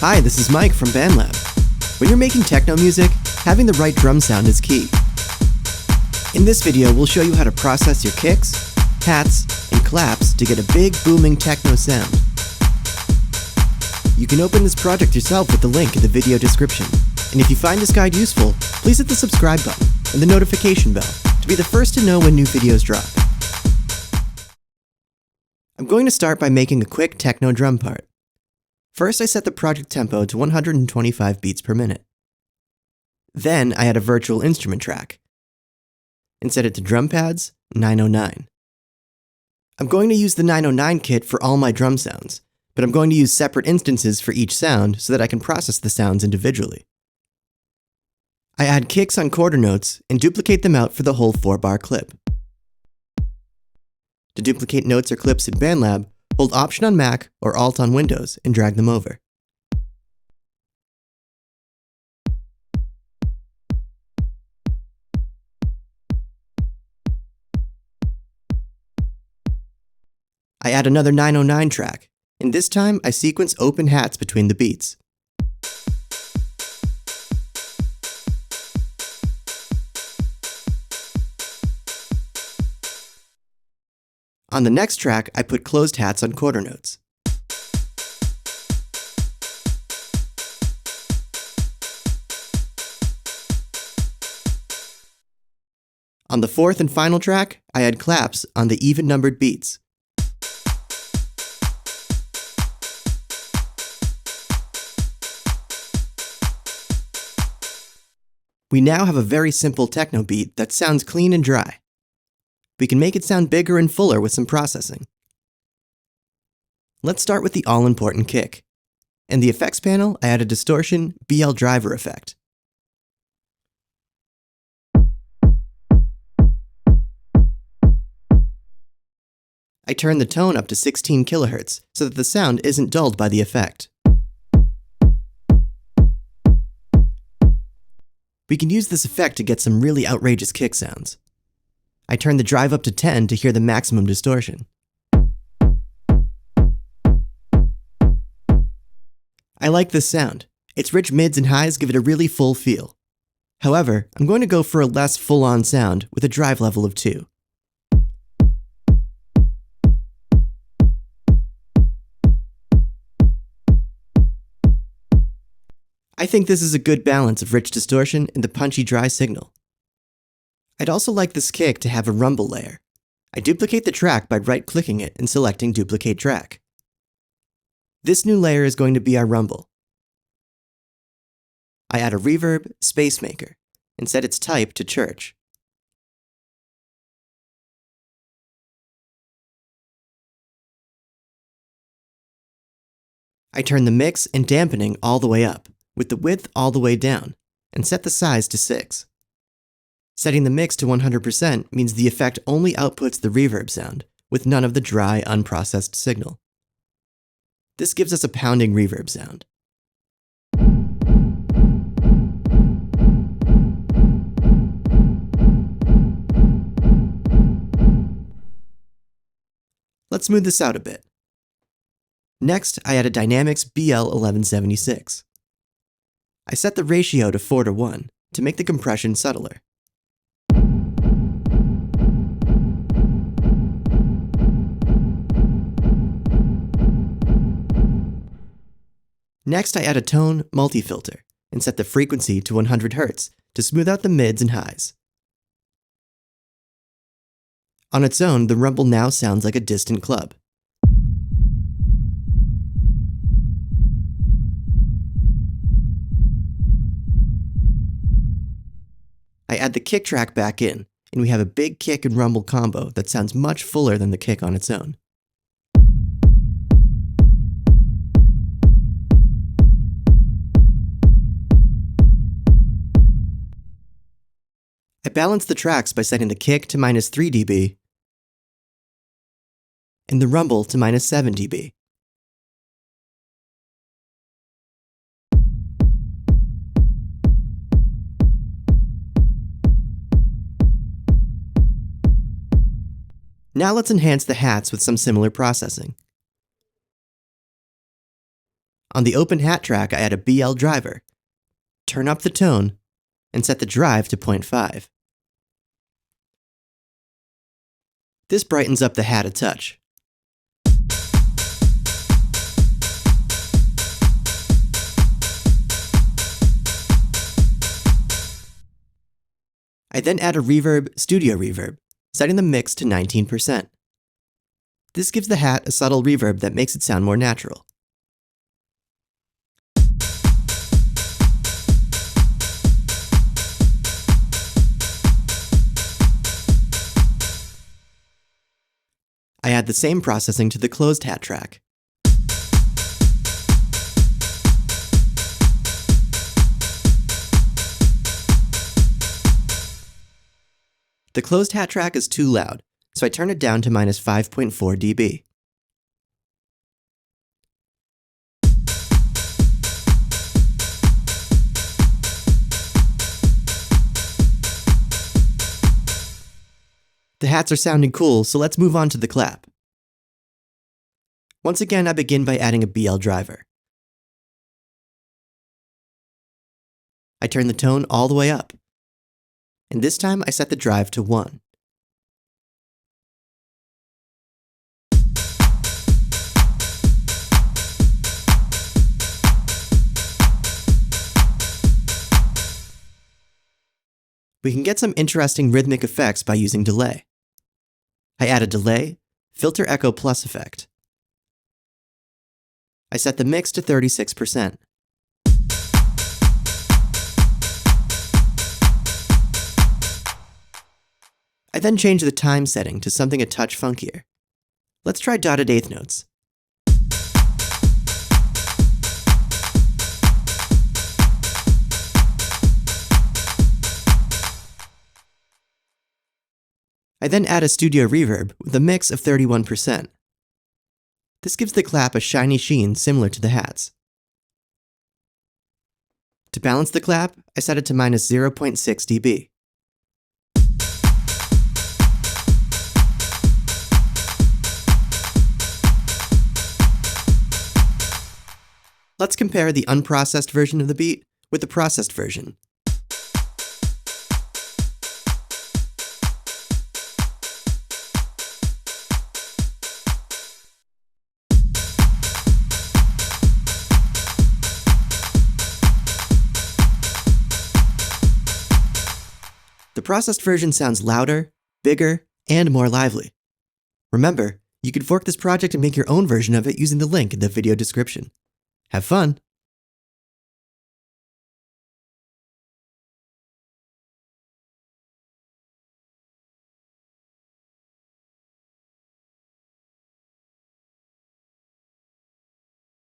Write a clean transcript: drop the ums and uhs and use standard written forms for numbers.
Hi, this is Mike from BandLab's. When you're making techno music, having the right drum sound is key. In this video, we'll show you how to process your kicks, hats, and claps to get a big booming techno sound. You can open this project yourself with the link in the video description. And if you find this guide useful, please hit the subscribe button and the notification bell to be the first to know when new videos drop. I'm going to start by making a quick techno drum part. First, I set the project tempo to 125 beats per minute. Then, I add a virtual instrument track and set it to drum pads 909. I'm going to use the 909 kit for all my drum sounds, but I'm going to use separate instances for each sound so that I can process the sounds individually. I add kicks on quarter notes and duplicate them out for the whole 4-bar clip. To duplicate notes or clips in BandLab, hold Option on Mac or Alt on Windows and drag them over. I add another 909 track, and this time I sequence open hats between the beats. On the next track, I put closed hats on quarter notes. On the fourth and final track, I add claps on the even-numbered beats. We now have a very simple techno beat that sounds clean and dry. We can make it sound bigger and fuller with some processing. Let's start with the all-important kick. In the effects panel, I add a distortion BL driver effect. I turn the tone up to 16 kHz so that the sound isn't dulled by the effect. We can use this effect to get some really outrageous kick sounds. I turn the drive up to 10 to hear the maximum distortion. I like this sound. Its rich mids and highs give it a really full feel. However, I'm going to go for a less full-on sound with a drive level of 2. I think this is a good balance of rich distortion and the punchy dry signal. I'd also like this kick to have a rumble layer. I duplicate the track by right-clicking it and selecting Duplicate Track. This new layer is going to be our rumble. I add a reverb spacemaker and set its type to church. I turn the mix and dampening all the way up, with the width all the way down, and set the size to 6. Setting the mix to 100% means the effect only outputs the reverb sound, with none of the dry, unprocessed signal. This gives us a pounding reverb sound. Let's smooth this out a bit. Next, I add a Dynamics BL1176. I set the ratio to 4:1 to make the compression subtler. Next, I add a tone multi-filter and set the frequency to 100 Hz to smooth out the mids and highs. On its own, the rumble now sounds like a distant club. I add the kick track back in, and we have a big kick and rumble combo that sounds much fuller than the kick on its own. I balance the tracks by setting the kick to -3 dB and the rumble to -7 dB. Now let's enhance the hats with some similar processing. On the open hat track, I add a BL driver, turn up the tone, and set the drive to 0.5. This brightens up the hat a touch. I then add a reverb, studio reverb, setting the mix to 19%. This gives the hat a subtle reverb that makes it sound more natural. I add the same processing to the closed hat track. The closed hat track is too loud, so I turn it down to minus 5.4 dB. The hats are sounding cool, so let's move on to the clap. Once again, I begin by adding a BL driver. I turn the tone all the way up, and this time I set the drive to 1. We can get some interesting rhythmic effects by using delay. I add a delay, filter echo plus effect. I set the mix to 36%. I then change the time setting to something a touch funkier. Let's try dotted eighth notes. I then add a studio reverb with a mix of 31%. This gives the clap a shiny sheen similar to the hats. To balance the clap, I set it to minus 0.6 dB. Let's compare the unprocessed version of the beat with the processed version. The processed version sounds louder, bigger, and more lively. Remember, you can fork this project and make your own version of it using the link in the video description. Have fun!